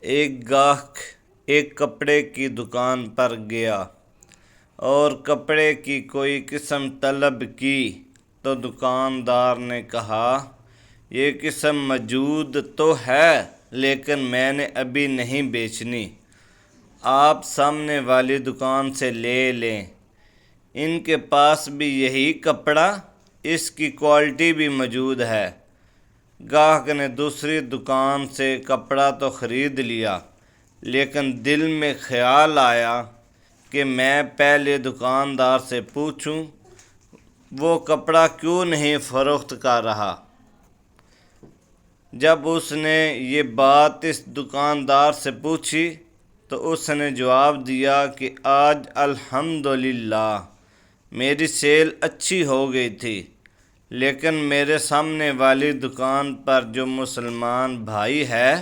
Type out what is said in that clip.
ایک گاہک ایک کپڑے کی دکان پر گیا اور کپڑے کی کوئی قسم طلب کی تو دکاندار نے کہا، یہ قسم موجود تو ہے لیکن میں نے ابھی نہیں بیچنی، آپ سامنے والی دکان سے لے لیں، ان کے پاس بھی یہی کپڑا، اس کی کوالٹی بھی موجود ہے۔ گاہک نے دوسری دکان سے کپڑا تو خرید لیا، لیکن دل میں خیال آیا کہ میں پہلے دکاندار سے پوچھوں وہ کپڑا کیوں نہیں فروخت کر رہا۔ جب اس نے یہ بات اس دکاندار سے پوچھی تو اس نے جواب دیا کہ آج الحمدللہ میری سیل اچھی ہو گئی تھی، لیکن میرے سامنے والی دکان پر جو مسلمان بھائی ہے